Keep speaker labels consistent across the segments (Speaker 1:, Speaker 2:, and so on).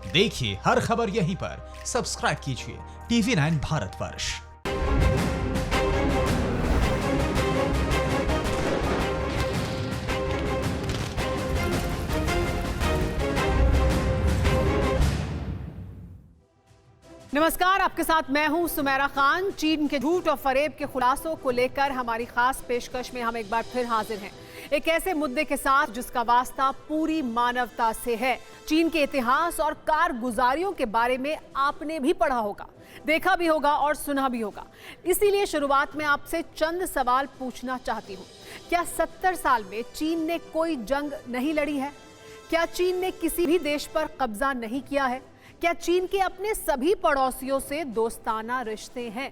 Speaker 1: देखिए हर खबर यहीं पर। सब्सक्राइब कीजिए TV9 भारतवर्ष।
Speaker 2: नमस्कार, आपके साथ मैं हूं सुमेरा खान। चीन के झूठ और फरेब के खुलासों को लेकर हमारी खास पेशकश में हम एक बार फिर हाजिर हैं, एक ऐसे मुद्दे के साथ जिसका वास्ता पूरी मानवता से है। चीन के इतिहास और कारगुजारियों के बारे में आपने भी पढ़ा होगा, देखा भी होगा और सुना भी होगा। इसीलिए शुरुआत में आपसे चंद सवाल पूछना चाहती हूँ। क्या 70 साल में चीन ने कोई जंग नहीं लड़ी है? क्या चीन ने किसी भी देश पर कब्जा नहीं किया है? क्या चीन के अपने सभी पड़ोसियों से दोस्ताना रिश्ते हैं?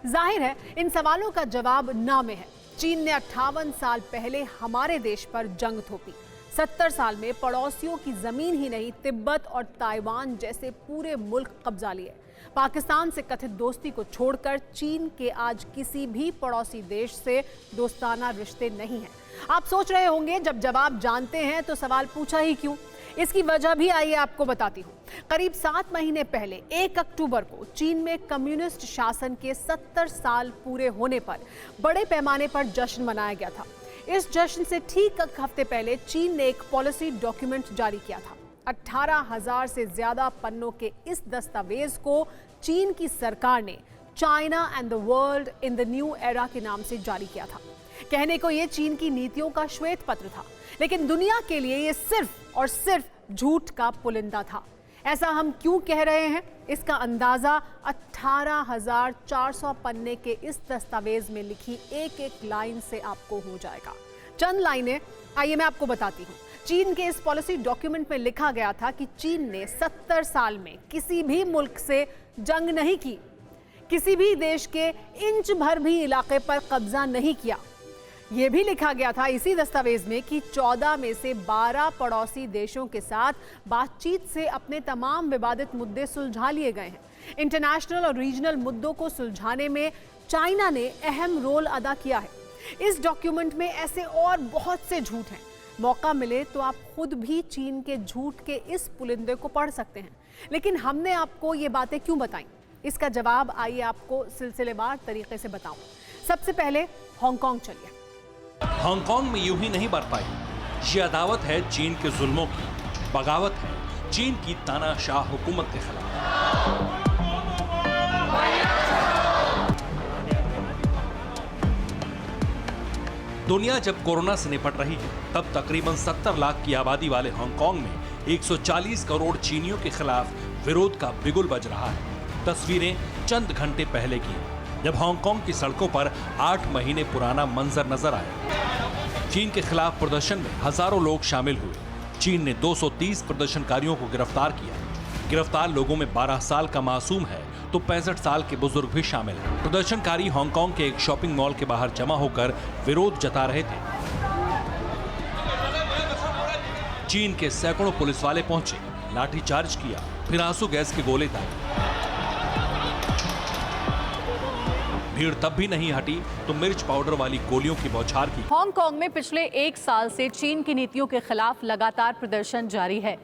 Speaker 2: जाहिर है इन सवालों का जवाब ना में है। चीन ने 58 साल पहले हमारे देश पर जंग थोपी। 70 साल में पड़ोसियों की जमीन ही नहीं, तिब्बत और ताइवान जैसे पूरे मुल्क कब्जा लिए। पाकिस्तान से कथित दोस्ती को छोड़कर चीन के आज किसी भी पड़ोसी देश से दोस्ताना रिश्ते नहीं हैं। आप सोच रहे होंगे जब जवाब जानते हैं तो सवाल पूछा ही क्यों? इसकी वजह भी आइए आपको बताती हूँ। करीब 7 महीने पहले 1 अक्टूबर को चीन में कम्युनिस्ट शासन के 70 साल पूरे होने पर बड़े पैमाने पर जश्न मनाया गया था। इस जश्न से ठीक एक हफ्ते पहले चीन ने एक पॉलिसी डॉक्यूमेंट जारी किया था। 18,000 से ज्यादा पन्नों के इस दस्तावेज को चीन की सरकार ने China and the world in the new era के नाम से जारी किया था। कहने को ये चीन की नीतियों का श्वेत पत्र था, लेकिन दुनिया के लिए ये सिर्फ और सिर्फ झूठ का पुलिंदा था। ऐसा हम क्यों कह रहे हैं? इसका अंदाजा 18,400 पन्ने के इस दस्तावेज में लिखी एक एक लाइन से आपको हो जाएगा। चंद लाइनें आइए मैं आपको बताती हूँ। चीन के इस पॉलिसी डॉक्यूमेंट में लिखा गया था कि चीन ने 70 साल में किसी भी मुल्क से जंग नहीं की, किसी भी देश के इंच भर भी इलाके पर कब्जा नहीं किया। यह भी लिखा गया था इसी दस्तावेज में कि 14 में से 12 पड़ोसी देशों के साथ बातचीत से अपने तमाम विवादित मुद्दे सुलझा लिए गए हैं। इंटरनेशनल और रीजनल मुद्दों को सुलझाने में चाइना ने अहम रोल अदा किया है। इस डॉक्यूमेंट में ऐसे और बहुत से झूठ हैं। मौका मिले तो आप खुद भी चीन के झूठ के इस पुलिंदे को पढ़ सकते हैं। लेकिन हमने आपको ये बातें क्यों बताई? इसका जवाब आइए आपको सिलसिलेवार तरीके से बताऊं। सबसे पहले हांगकांग चलिए।
Speaker 3: हांगकांग में यूं ही नहीं बढ़ पाई। ये अदावत है चीन के जुल्मों की, बगावत है चीन की तानाशाह हुकूमत के खिलाफ। दुनिया जब कोरोना से निपट रही है, तब तकरीबन 70 लाख की आबादी वाले हांगकांग में 140 करोड़ चीनियों के खिलाफ विरोध का बिगुल बज रहा है। तस्वीरें चंद घंटे पहले की, जब हांगकांग की सड़कों पर 8 महीने पुराना मंजर नजर आया। चीन के खिलाफ प्रदर्शन में हजारों लोग शामिल हुए। चीन ने 230 प्रदर्शनकारियों को गिरफ्तार किया। गिरफ्तार लोगों में 12 साल का मासूम है तो 65 साल के बुजुर्ग भी शामिल हैं। प्रदर्शनकारी हांगकांग के एक शॉपिंग मॉल के बाहर जमा होकर विरोध जता रहे थे। चीन के सैकड़ों पुलिस वाले पहुंचे, लाठीचार्ज किया, फिर आंसू गैस के गोले दागे। भीड़ तब भी नहीं हटी तो मिर्च पाउडर वाली गोलियों की बौछार की।
Speaker 4: हांगकांग में पिछले 1 साल से चीन की नीतियों के खिलाफ लगातार प्रदर्शन जारी है।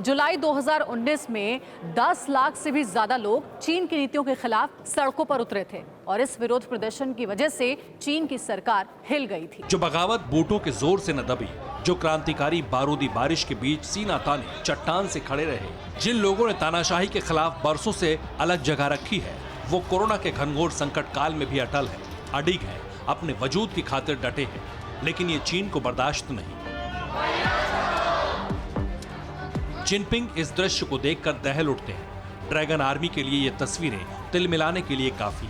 Speaker 4: जुलाई 2019 में 10 लाख से भी ज्यादा लोग चीन की नीतियों के खिलाफ सड़कों पर उतरे थे और इस विरोध प्रदर्शन की वजह से चीन की सरकार हिल गई थी।
Speaker 3: जो बगावत बूटों के जोर से न दबी, जो क्रांतिकारी बारूदी बारिश के बीच सीना ताने चट्टान से खड़े रहे, जिन लोगों ने तानाशाही के खिलाफ बरसों से अलग जगह रखी है, वो कोरोना के घनघोर संकट काल में भी अटल है, अडिग है, अपने वजूद की खातिर डटे हैं। लेकिन ये चीन को बर्दाश्त नहीं। जिनपिंग इस दृश्य को देखकर दहल उठते हैं। ड्रैगन आर्मी के लिए ये तस्वीरें तिल मिलाने के लिए काफी।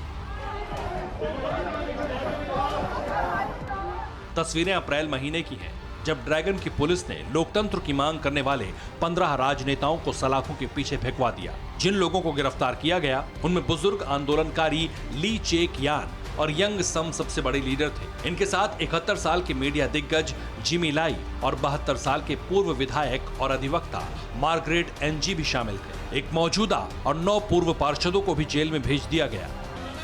Speaker 3: तस्वीरें अप्रैल महीने की हैं, जब ड्रैगन की पुलिस ने लोकतंत्र की मांग करने वाले 15 राजनेताओं को सलाखों के पीछे फेंकवा दिया। जिन लोगों को गिरफ्तार किया गया उनमें बुजुर्ग आंदोलनकारी ली चेक यान और यंग सम सबसे बड़े लीडर थे। इनके साथ 71 साल के मीडिया दिग्गज जिमी लाई और 72 साल के पूर्व विधायक और अधिवक्ता मार्गरेट एनजी भी शामिल थे। एक मौजूदा और 9 पूर्व पार्षदों को भी जेल में भेज दिया गया।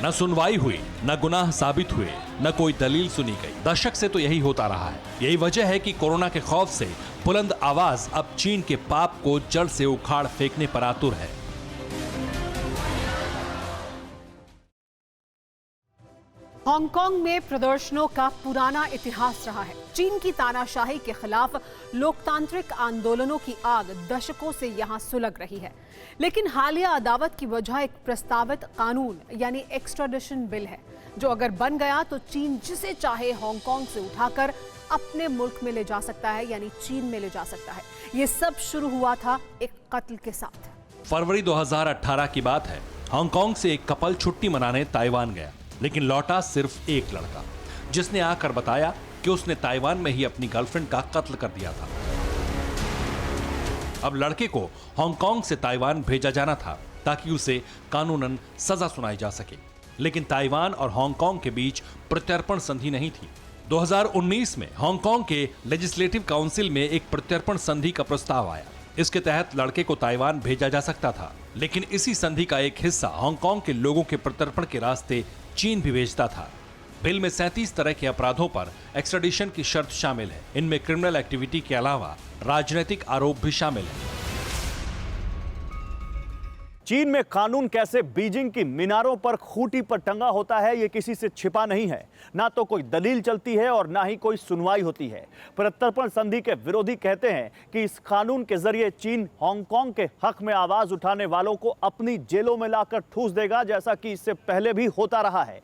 Speaker 3: न सुनवाई हुई, न गुनाह साबित हुए, न कोई दलील सुनी गई। दशक से तो यही होता रहा है। यही वजह है कि कोरोना के खौफ से बुलंद आवाज अब चीन के पाप को जड़ से उखाड़ फेंकने पर आतुर है।
Speaker 2: हांगकांग में प्रदर्शनों का पुराना इतिहास रहा है। चीन की तानाशाही के खिलाफ लोकतांत्रिक आंदोलनों की आग दशकों से यहां सुलग रही है, लेकिन हालिया अदावत की वजह एक प्रस्तावित कानून यानी एक्स्ट्राडिशन बिल है, जो अगर बन गया तो चीन जिसे चाहे हांगकांग से उठाकर अपने मुल्क में ले जा सकता है, यानी चीन में ले जा सकता है। ये सब शुरू हुआ था एक कत्ल के साथ।
Speaker 3: फरवरी 2018 की बात है। हांगकांग से एक कपल छुट्टी मनाने ताइवान गया, लेकिन लौटा सिर्फ एक लड़का, जिसने आकर बताया कि उसने ताइवान में ही अपनी गर्लफ्रेंड का कत्ल कर दिया था। अब लड़के को हांगकांग से ताइवान भेजा जाना था ताकि उसे कानूनन सजा सुनाई जा सके, लेकिन ताइवान और हांगकांग के बीच प्रत्यर्पण संधि नहीं थी। 2019 में हांगकांग के लेजिस्लेटिव काउंसिल में एक प्रत्यर्पण संधि का प्रस्ताव आया। इसके तहत लड़के को ताइवान भेजा जा सकता था, लेकिन इसी संधि का एक हिस्सा हांगकांग के लोगों के प्रत्यर्पण के रास्ते चीन भी भेजता था। बिल में 37 तरह के अपराधों पर एक्स्ट्राडिशन की शर्त शामिल है। इनमें क्रिमिनल एक्टिविटी के अलावा राजनीतिक आरोप भी शामिल है।
Speaker 5: चीन में कानून कैसे बीजिंग की मीनारों पर खूंटी पर टंगा होता है, ये किसी से छिपा नहीं है। ना तो कोई दलील चलती है और ना ही कोई सुनवाई होती है। प्रत्यर्पण संधि के विरोधी कहते हैं कि इस कानून के जरिए चीन हांगकांग के हक में आवाज उठाने वालों को अपनी जेलों में लाकर ठूस देगा, जैसा कि इससे पहले भी होता रहा है।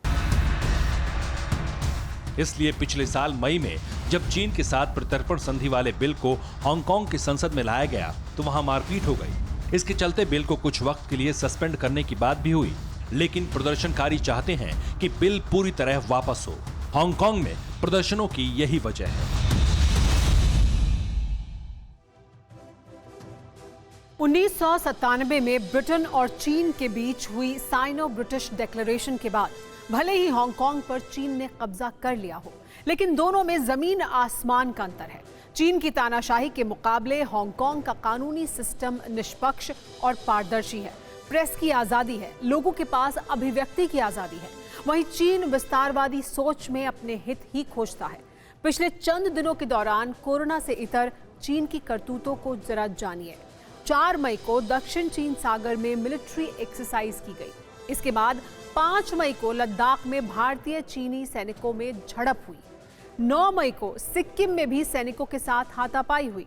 Speaker 3: इसलिए पिछले साल मई में जब चीन के साथ प्रत्यर्पण संधि वाले बिल को हांगकांग की संसद में लाया गया तो वहां मारपीट हो गई। इसके चलते बिल को कुछ वक्त के लिए सस्पेंड करने की बात भी हुई, लेकिन प्रदर्शनकारी चाहते हैं कि बिल पूरी तरह वापस हो। हांगकांग में प्रदर्शनों की यही वजह है।
Speaker 2: 1997 में ब्रिटेन और चीन के बीच हुई साइनो ब्रिटिश डिक्लेरेशन के बाद भले ही हांगकांग पर चीन ने कब्जा कर लिया हो, लेकिन दोनों में जमीन आसमान का अंतर है। चीन की तानाशाही के मुकाबले हांगकांग का कानूनी सिस्टम निष्पक्ष और पारदर्शी है। प्रेस की आजादी है, लोगों के पास अभिव्यक्ति की आजादी है। वहीं चीन विस्तारवादी सोच में अपने हित ही खोजता है। पिछले चंद दिनों के दौरान कोरोना से इतर चीन की करतूतों को जरा जानिए। 4 मई को दक्षिण चीन सागर में मिलिट्री एक्सरसाइज की गई। इसके बाद 5 मई को लद्दाख में भारतीय चीनी सैनिकों में झड़प हुई। 9 मई को सिक्किम में भी सैनिकों के साथ हाथापाई हुई।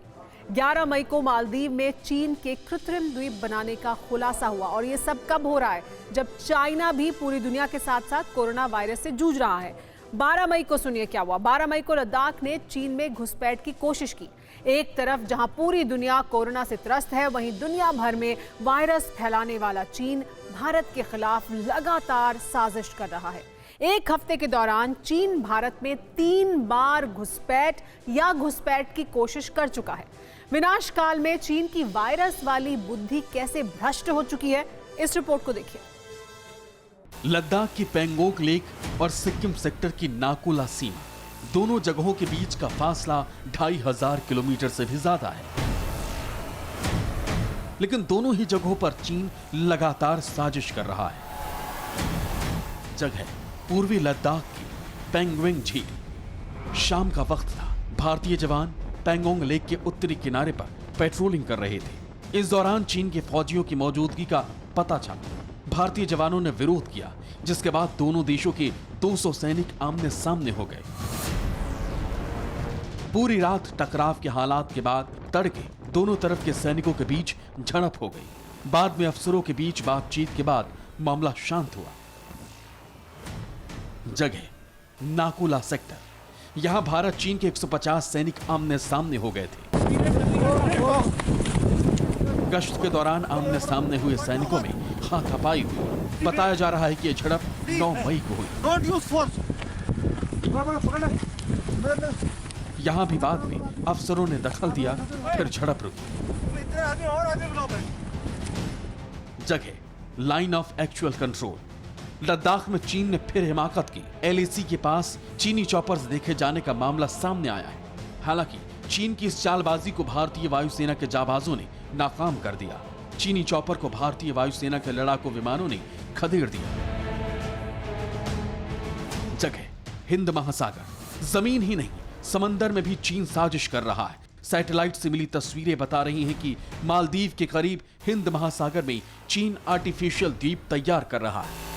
Speaker 2: 11 मई को मालदीव में चीन के कृत्रिम द्वीप बनाने का खुलासा हुआ। और ये सब कब हो रहा है? जब चाइना भी पूरी दुनिया के साथ साथ कोरोना वायरस से जूझ रहा है। 12 मई को सुनिए क्या हुआ। 12 मई को लद्दाख ने चीन में घुसपैठ की कोशिश की। एक तरफ जहां पूरी दुनिया कोरोना से त्रस्त है, वहीं दुनिया भर में वायरस फैलाने वाला चीन भारत के खिलाफ लगातार साजिश कर रहा है। एक हफ्ते के दौरान चीन भारत में 3 बार घुसपैठ की कोशिश कर चुका है। विनाश काल में चीन की वायरस वाली बुद्धि कैसे भ्रष्ट हो चुकी है, इस रिपोर्ट को देखिए।
Speaker 6: लद्दाख की पेंगोंग लेक और सिक्किम सेक्टर की नाकुला सीमा, दोनों जगहों के बीच का फासला 2500 किलोमीटर से भी ज्यादा है। लेकिन दोनों ही जगहों पर चीन लगातार साजिश कर रहा है। जगह पूर्वी लद्दाख की पेंगोंग झील। शाम का वक्त था। भारतीय जवान पेंगोंग लेक के उत्तरी किनारे पर पेट्रोलिंग कर रहे थे। इस दौरान चीन के फौजियों की मौजूदगी का पता चला। भारतीय जवानों ने विरोध किया, जिसके बाद दोनों देशों के 200 सैनिक आमने सामने हो गए। पूरी रात टकराव के हालात के बाद तड़के दोनों तरफ के सैनिकों के बीच झड़प हो गई। बाद में अफसरों के बीच बातचीत के बाद मामला शांत हुआ। जगह नाकुला सेक्टर। यहां भारत चीन के 150 सैनिक आमने सामने हो गए थे। गश्त के दौरान आमने सामने हुए सैनिकों में हाथापाई हुई। बताया जा रहा है कि यह झड़प 9 मई को हुई। यहां भी बाद में अफसरों ने दखल दिया, फिर झड़प रुकी। जगह line of actual control. Ladakh में चीन ने फिर हिमाकत की। LAC के पास चीनी चॉपर्स देखे जाने का मामला सामने आया है। हालांकि चीन की इस चालबाजी को भारतीय वायुसेना के जाबाजों ने नाकाम कर दिया। चीनी चॉपर को भारतीय वायुसेना के लड़ाकू विमानों ने खदेड़ दिया। जगह हिंद महासागर। जमीन ही नहीं, समंदर में भी चीन साजिश कर रहा है। सैटेलाइट से मिली तस्वीरें बता रही हैं कि मालदीव के करीब हिंद महासागर में चीन आर्टिफिशियल द्वीप तैयार कर रहा है।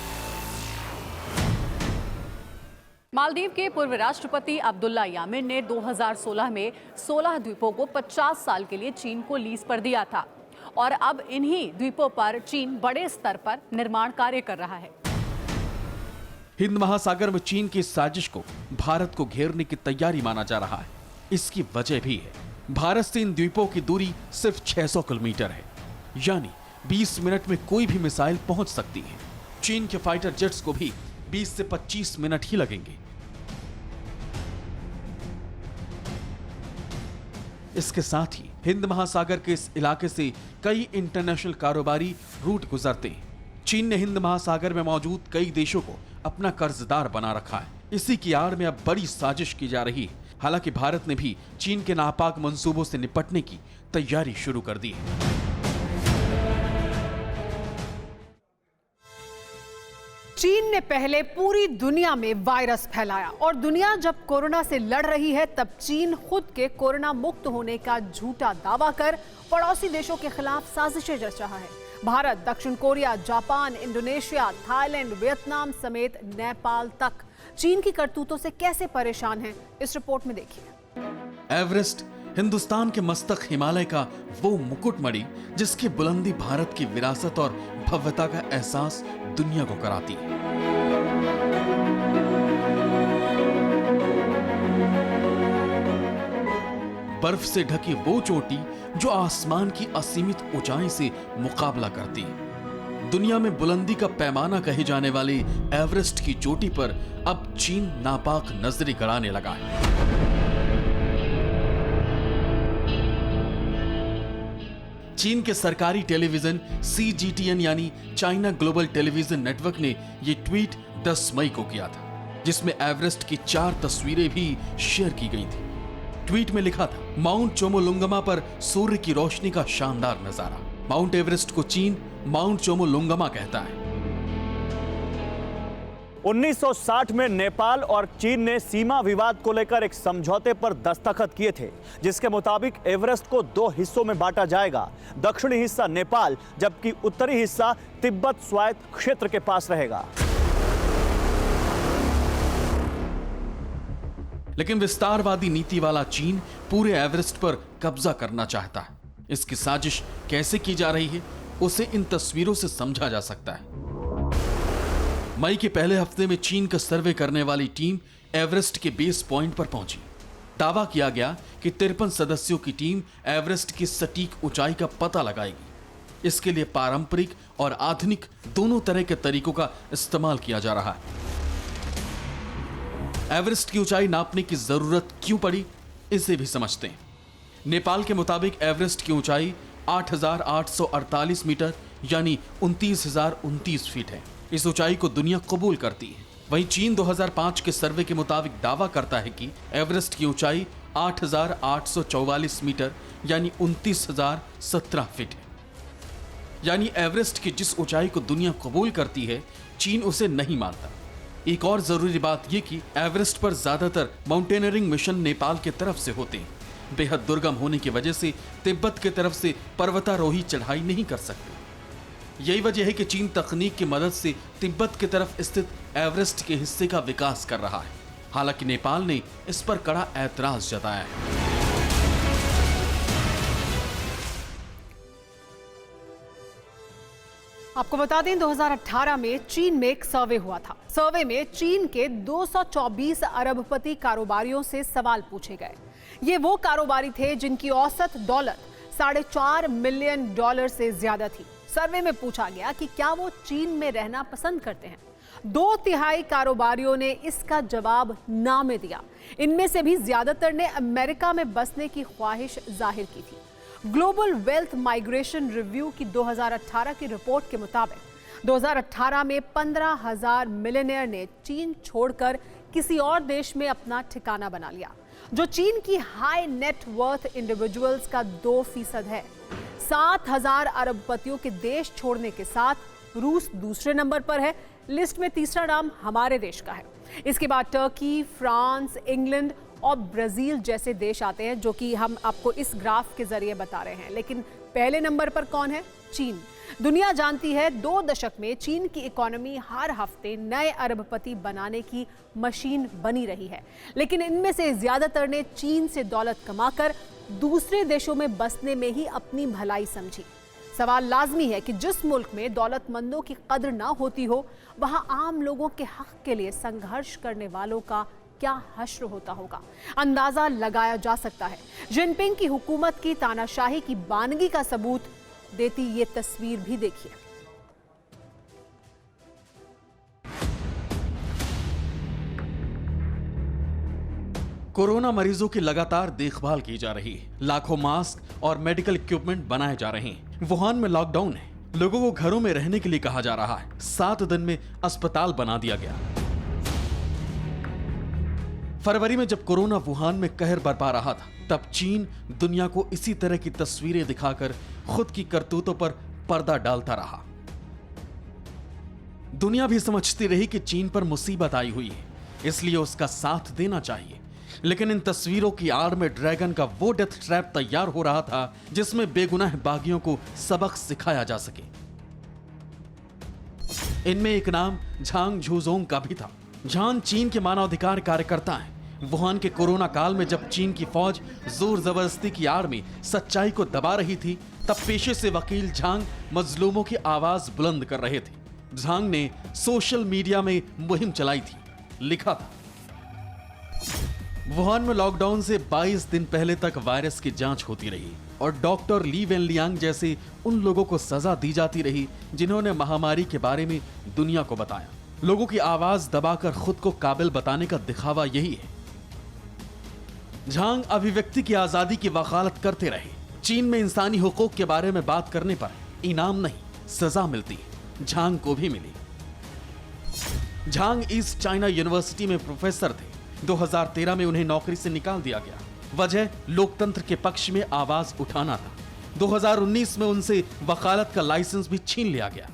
Speaker 4: मालदीव के पूर्व राष्ट्रपति अब्दुल्ला यामीन ने 2016 में 16 द्वीपों को 50 साल के लिए चीन को लीज पर दिया था और अब इन्हीं द्वीपों पर चीन बड़े स्तर पर निर्माण कार्य कर रहा है।
Speaker 6: हिंद महासागर में चीन की इस साजिश को भारत को घेरने की तैयारी माना जा रहा है। इसकी वजह भी है, भारत से इन द्वीपों की दूरी सिर्फ 600 किलोमीटर है, यानी 20 मिनट में कोई भी मिसाइल पहुंच सकती है। चीन के फाइटर जेट्स को भी 20 से 25 मिनट ही लगेंगे। इसके साथ ही हिंद महासागर के इस इलाके से कई इंटरनेशनल कारोबारी रूट गुजरते हैं। चीन ने हिंद महासागर में मौजूद कई देशों को अपना कर्जदार बना रखा है। इसी की आड़ में अब बड़ी साजिश की जा रही है। हालांकि भारत ने भी चीन के नापाक मंसूबों से निपटने की तैयारी शुरू कर दी है।
Speaker 2: चीन ने पहले पूरी दुनिया में वायरस फैलाया और दुनिया जब कोरोना से लड़ रही है तब चीन खुद के कोरोना मुक्त होने का झूठा दावा कर पड़ोसी देशों के खिलाफ साजिशें रच रहा है। भारत, दक्षिण Korea, Japan, Indonesia, Thailand, Vietnam समेत नेपाल तक चीन की करतूतों से कैसे परेशान हैं, इस रिपोर्ट में देखिए।
Speaker 6: एवरेस्ट हिंदुस्तान के मस्तक हिमालय का वो मुकुटमणि जिसकी बुलंदी भारत की विरासत और भव्यता का एहसास दुनिया को कराती है। बर्फ से ढकी वो चोटी जो आसमान की असीमित ऊंचाई से मुकाबला करती है। दुनिया में बुलंदी का पैमाना कहे जाने वाले एवरेस्ट की चोटी पर अब चीन नापाक नजरें गड़ाने लगा है। चीन के सरकारी टेलीविजन CGTN यानी चाइना ग्लोबल टेलीविजन नेटवर्क ने यह ट्वीट 10 मई को किया था, जिसमें एवरेस्ट की 4 तस्वीरें भी शेयर की गई थी। ट्वीट में लिखा था, माउंट चोमोलुंगमा पर सूर्य की रोशनी का शानदार नजारा। माउंट एवरेस्ट को चीन माउंट चोमोलुंगमा कहता है।
Speaker 5: 1960 में नेपाल और चीन ने सीमा विवाद को लेकर एक समझौते पर दस्तखत किए थे, जिसके मुताबिक एवरेस्ट को 2 हिस्सों में बांटा जाएगा। दक्षिणी हिस्सा नेपाल जबकि उत्तरी हिस्सा तिब्बत स्वायत्त क्षेत्र के पास रहेगा।
Speaker 6: लेकिन विस्तारवादी नीति वाला चीन पूरे एवरेस्ट पर कब्जा करना चाहता है। इसकी साजिश कैसे की जा रही है उसे इन तस्वीरों से समझा जा सकता है। मई के पहले हफ्ते में चीन का सर्वे करने वाली टीम एवरेस्ट के बेस पॉइंट पर पहुंची। दावा किया गया कि 53 सदस्यों की टीम एवरेस्ट की सटीक ऊंचाई का पता लगाएगी। इसके लिए पारंपरिक और आधुनिक दोनों तरह के तरीकों का इस्तेमाल किया जा रहा है। एवरेस्ट की ऊंचाई नापने की जरूरत क्यों पड़ी, इसे भी समझते हैं। नेपाल के मुताबिक एवरेस्ट की ऊंचाई 8,848 मीटर यानी 29,029 फीट है। इस ऊंचाई को दुनिया कबूल करती है। वहीं चीन 2005 के सर्वे के मुताबिक दावा करता है कि एवरेस्ट की ऊंचाई 8,844 मीटर यानी 29,017 फीट है। यानी एवरेस्ट की जिस ऊंचाई को दुनिया कबूल करती है, चीन उसे नहीं मानता। एक और जरूरी बात यह कि एवरेस्ट पर ज्यादातर माउंटेनियरिंग मिशन नेपाल के तरफ से होते हैं। बेहद दुर्गम होने की वजह से तिब्बत के तरफ से पर्वतारोही चढ़ाई नहीं कर सकते। यही वजह है कि चीन तकनीक की मदद से तिब्बत की तरफ स्थित एवरेस्ट के हिस्से का विकास कर रहा है। हालांकि नेपाल ने इस पर कड़ा ऐतराज जताया है।
Speaker 2: आपको बता दें 2018 में चीन में एक सर्वे हुआ था। सर्वे में चीन के 224 अरबपति कारोबारियों से सवाल पूछे गए। ये वो कारोबारी थे जिनकी औसत दौलत $4.5 मिलियन से ज्यादा थी। सर्वे में पूछा गया कि क्या वो चीन में रहना पसंद करते हैं। 2/3 कारोबारियों ने इसका जवाब ना में दिया। इनमें से भी ज्यादातर ने अमेरिका में बसने की ख्वाहिश जाहिर की थी। ग्लोबल वेल्थ माइग्रेशन रिव्यू की 2018 की रिपोर्ट के मुताबिक 2018 में 15,000 मिलियनेयर ने चीन छोड़कर किसी और देश में अपना ठिकाना बना लिया, जो चीन की हाई नेट वर्थ इंडिविजुअल्स का 2% है। 7,000 अरबपतियों के देश छोड़ने के साथ रूस दूसरे नंबर पर है। लिस्ट में तीसरा नाम हमारे देश का है। इसके बाद टर्की, फ्रांस, इंग्लैंड और ब्राजील जैसे देश आते हैं, जो कि हम आपको इस ग्राफ के जरिए बता रहे हैं। लेकिन पहले नंबर पर कौन है? चीन। दुनिया जानती है 2 दशक में चीन की इकोनॉमी हर हफ्ते नए अरबपति बनाने की मशीन बनी रही है, लेकिन इनमें से ज्यादातर ने चीन से दौलत कमाकर दूसरे देशों में बसने में ही अपनी भलाई समझी। सवाल लाजमी है कि जिस मुल्क में दौलतमंदों की कद्र ना होती हो, वहां आम लोगों के हक के लिए संघर्ष करने वालों का क्या हश्र होता होगा, अंदाजा लगाया जा सकता है। जिनपिंग की हुकूमत की तानाशाही की बानगी का सबूत देती ये तस्वीर भी देखिए।
Speaker 6: कोरोना मरीजों की लगातार देखभाल की जा रही है। लाखों मास्क और मेडिकल इक्विपमेंट बनाए जा रहे हैं। वुहान में लॉकडाउन है, लोगों को घरों में रहने के लिए कहा जा रहा है। 7 दिन में अस्पताल बना दिया गया। फरवरी में जब कोरोना वुहान में कहर बरपा रहा था, तब चीन दुनिया को इसी तरह की तस्वीरें दिखाकर खुद की करतूतों पर पर्दा डालता रहा। दुनिया भी समझती रही कि चीन पर मुसीबत आई हुई है, इसलिए उसका साथ देना चाहिए। लेकिन इन तस्वीरों की आड़ में ड्रैगन का वो डेथ ट्रैप तैयार हो रहा था जिसमें बेगुनाह बागियों को सबक सिखाया जा सके। इनमें एक नाम झांग झुजोंग का भी था। झांग चीन के मानवाधिकार कार्यकर्ता हैं। वुहान के कोरोना काल में जब चीन की फौज जोर जबरदस्ती की आड़ में सच्चाई को दबा रही थी, तब पेशे से वकील झांग मजलूमों की आवाज बुलंद कर रहे थे। झांग ने सोशल मीडिया में मुहिम चलाई थी। लिखा था, वुहान में लॉकडाउन से 22 दिन पहले तक वायरस की जांच होती रही और डॉक्टर ली वेनलियांग जैसे उन लोगों को सजा दी जाती रही जिन्होंने महामारी के बारे में दुनिया को बताया। लोगों की आवाज दबाकर खुद को काबिल बताने का दिखावा यही है। झांग अभिव्यक्ति की आजादी की वकालत करते रहे। चीन में इंसानी हुकूक के बारे में बात करने पर इनाम नहीं, सजा मिलती है। झांग को भी मिली। झांग ईस्ट चाइना यूनिवर्सिटी में प्रोफेसर थे। 2013 में उन्हें नौकरी से निकाल दिया गया। वजह लोकतंत्र के पक्ष में आवाज उठाना था। 2019 में उनसे वकालत का लाइसेंस भी छीन लिया गया।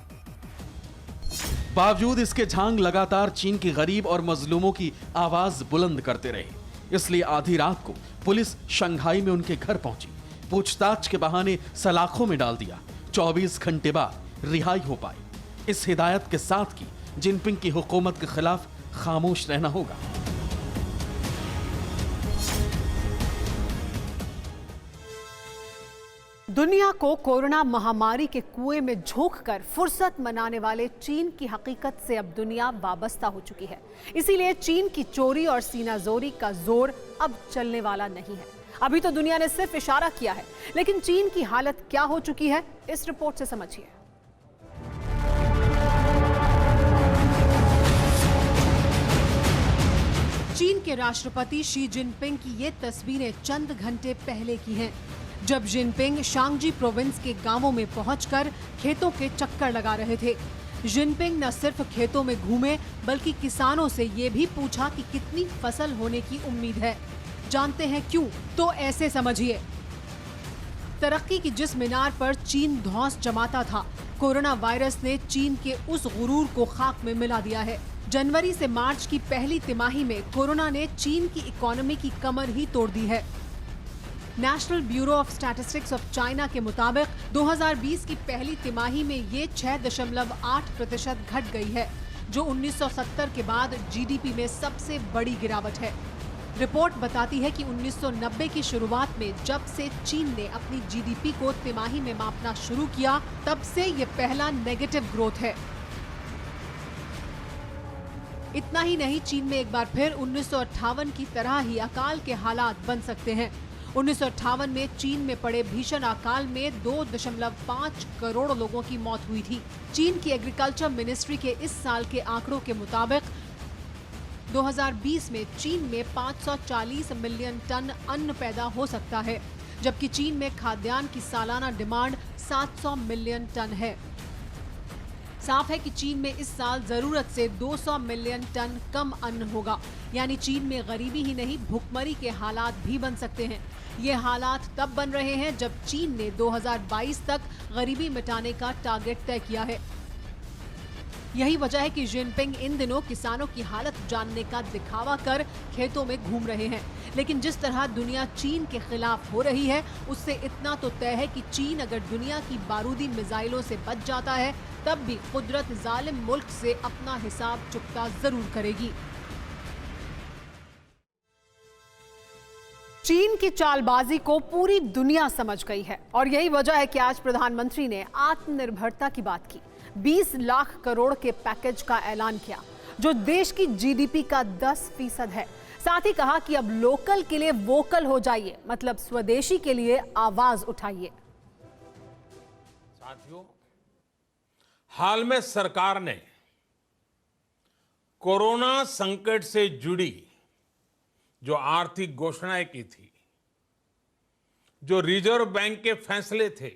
Speaker 6: बावजूद इसके झांग लगातार चीन के गरीब और मजलूमों की आवाज बुलंद करते रहे। इसलिए आधी रात को पुलिस शंघाई में उनके घर पहुंची, पूछताछ के बहाने सलाखों में डाल दिया। 24 घंटे बाद रिहाई हो पाई। इस हिदायत के साथ कि जिनपिंग की हुकूमत के खिलाफ खामोश रहना होगा।
Speaker 2: दुनिया को कोरोना महामारी के कुएं में झोंककर फुर्सत मनाने वाले चीन की हकीकत से अब दुनिया वाबस्ता हो चुकी है। इसीलिए चीन की चोरी और सीनाजोरी का जोर अब चलने वाला नहीं है। अभी तो दुनिया ने सिर्फ इशारा किया है, लेकिन चीन की हालत क्या हो चुकी है, इस रिपोर्ट से समझिए। चीन के राष्ट्रपति शी जिनपिंग की ये तस्वीरें चंद घंटे पहले की हैं, जब जिनपिंग शांगजी प्रोविंस के गांवों में पहुंचकर खेतों के चक्कर लगा रहे थे। जिनपिंग न सिर्फ खेतों में घूमे, बल्कि किसानों से ये भी पूछा कि कितनी फसल होने की उम्मीद है। जानते हैं क्यों? तो ऐसे समझिए। तरक्की की जिस मीनार पर चीन धौंस जमाता था, कोरोना वायरस ने चीन के उस गुरूर को खाक में मिला दिया है। जनवरी से मार्च की पहली तिमाही में कोरोना ने चीन की इकोनॉमी की कमर ही तोड़ दी है। National bureau of statistics of China के मुताबिक 2020 की पहली तिमाही में ये 6.8% घट गई है, जो 1970 के बाद जीडीपी में सबसे बड़ी गिरावट है। रिपोर्ट बताती है कि 1990 की शुरुआत में जब से चीन ने अपनी जीडीपी को तिमाही में मापना शुरू किया, तब से ये पहला नेगेटिव ग्रोथ है। इतना ही नहीं, चीन में एक बार फिर 1958 की तरह ही अकाल के हालात बन सकते हैं। 1958 में चीन में पड़े भीषण अकाल में 2.5 करोड़ लोगों की मौत हुई थी। चीन की एग्रीकल्चर मिनिस्ट्री के इस साल के आंकड़ों के मुताबिक 2020 में चीन में 540 मिलियन टन अन्न पैदा हो सकता है, जबकि चीन में खाद्यान्न की सालाना डिमांड 700 मिलियन टन है। साफ है कि चीन में इस साल जरूरत से 200 मिलियन टन कम अन्न होगा, यानी चीन में गरीबी ही नहीं, भुखमरी के हालात भी बन सकते हैं। ये हालात तब बन रहे हैं जब चीन ने 2022 तक गरीबी मिटाने का टारगेट तय किया है। यही वजह है कि जिनपिंग इन दिनों किसानों की हालत जानने का दिखावा कर खेतों में घूम रहे हैं। लेकिन जिस तरह दुनिया चीन के खिलाफ हो रही है, उससे इतना तो तय है कि चीन अगर दुनिया की बारूदी मिसाइलों से बच जाता है, तब भी कुदरत जालिम मुल्क से अपना हिसाब चुकता जरूर करेगी। चीन की चालबाजी को पूरी दुनिया समझ गई है और यही वजह है कि आज प्रधानमंत्री ने आत्मनिर्भरता की बात की। 20 लाख करोड़ के पैकेज का ऐलान किया, जो देश की जीडीपी का 10% है। साथ ही कहा कि अब लोकल के लिए वोकल हो जाइए, मतलब स्वदेशी के लिए आवाज उठाइए।
Speaker 7: साथियों, हाल में सरकार ने कोरोना संकट से जुड़ी जो आर्थिक घोषणाएं की थी, जो रिजर्व बैंक के फैसले थे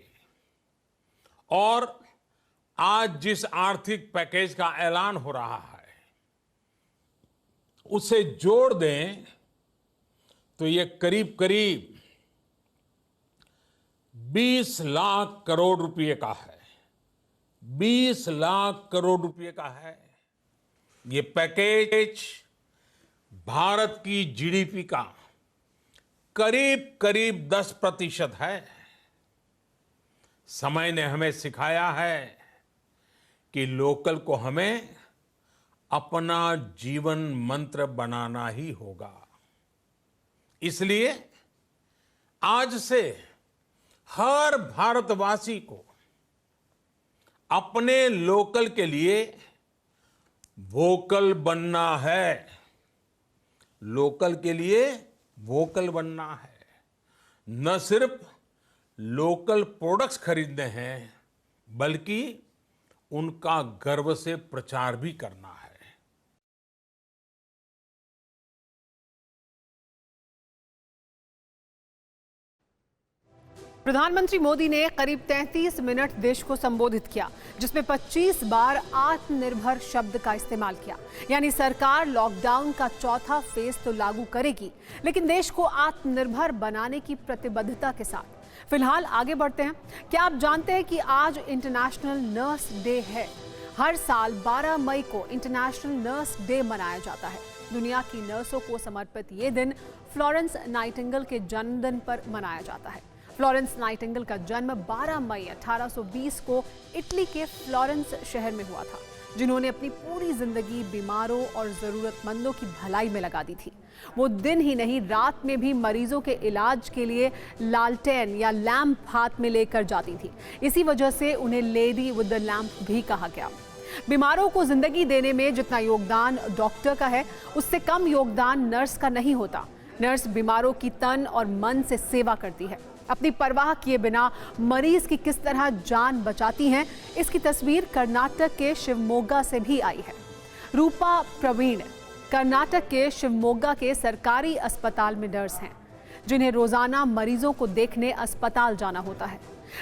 Speaker 7: और आज जिस आर्थिक पैकेज का ऐलान हो रहा है, उसे जोड़ दें तो ये करीब करीब 20 लाख करोड़ रुपए का है। 20 लाख करोड़ रुपए का है। ये पैकेज भारत की जीडीपी का करीब करीब 10% है। समय ने हमें सिखाया है कि लोकल को हमें अपना जीवन मंत्र बनाना ही होगा। इसलिए आज से हर भारतवासी को अपने लोकल के लिए वोकल बनना है। लोकल के लिए वोकल बनना है। न सिर्फ लोकल प्रोडक्ट्स खरीदने हैं, बल्कि उनका गर्व से प्रचार भी करना है।
Speaker 2: प्रधानमंत्री मोदी ने करीब 33 मिनट देश को संबोधित किया, जिसमें 25 बार आत्मनिर्भर शब्द का इस्तेमाल किया। यानी सरकार लॉकडाउन का चौथा फेज तो लागू करेगी, लेकिन देश को आत्मनिर्भर बनाने की प्रतिबद्धता के साथ। फिलहाल आगे बढ़ते हैं। क्या आप जानते हैं कि आज इंटरनेशनल नर्स डे है? हर साल 12 मई को इंटरनेशनल नर्स डे मनाया जाता है। दुनिया की नर्सों को समर्पित ये दिन फ्लोरेंस नाइटिंगेल के जन्मदिन पर मनाया जाता है। फ्लोरेंस नाइटिंगेल का जन्म 12 मई 1820 को इटली के फ्लोरेंस शहर में हुआ था, जिन्होंने अपनी पूरी जिंदगी बीमारों और जरूरतमंदों की भलाई में लगा दी थी। वो दिन ही नहीं, रात में भी मरीजों के इलाज के लिए लालटेन या लैंप हाथ में लेकर जाती थी। इसी वजह से उन्हें लेडी विद द लैंप भी कहा गया। बीमारों को जिंदगी देने में जितना योगदान डॉक्टर का है, उससे कम योगदान नर्स का नहीं होता। नर्स बीमारों की तन और मन से सेवा करती है। अपनी परवाह किए बिना मरीज की किस तरह जान बचाती हैं, इसकी तस्वीर कर्नाटक के शिवमोगा से भी आई है। रूपा प्रवीण कर्नाटक के शिवमोगा के सरकारी अस्पताल में नर्स हैं, जिन्हें रोजाना मरीजों को देखने अस्पताल जाना होता है।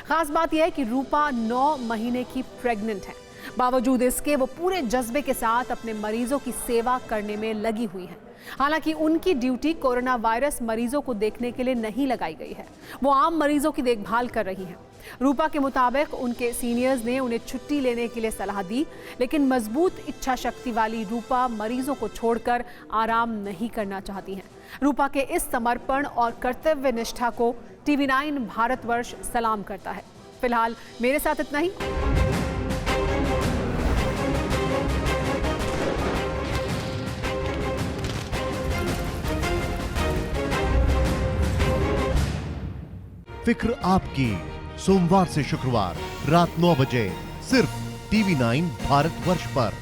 Speaker 2: खास बात यह है कि रूपा 9 महीने की प्रेग्नेंट है। बावजूद इसके वो पूरे जज्बे के साथ अपने मरीजों की सेवा करने में लगी हुई हैं। हालांकि उनकी ड्यूटी कोरोना वायरस मरीजों को देखने के लिए नहीं लगाई गई है, वो आम मरीजों की देखभाल कर रही हैं। रूपा के मुताबिक उनके सीनियर्स ने उन्हें छुट्टी लेने के लिए सलाह दी, लेकिन मजबूत इच्छा शक्ति वाली रूपा मरीजों को छोड़कर आराम नहीं करना चाहती हैं। रूपा के इस समर्पण और कर्तव्य निष्ठा को TV9 भारतवर्ष सलाम करता है। फिलहाल मेरे साथ इतना ही।
Speaker 8: फिक्र आपकी, सोमवार से शुक्रवार रात 9 बजे सिर्फ TV9 भारतवर्ष पर।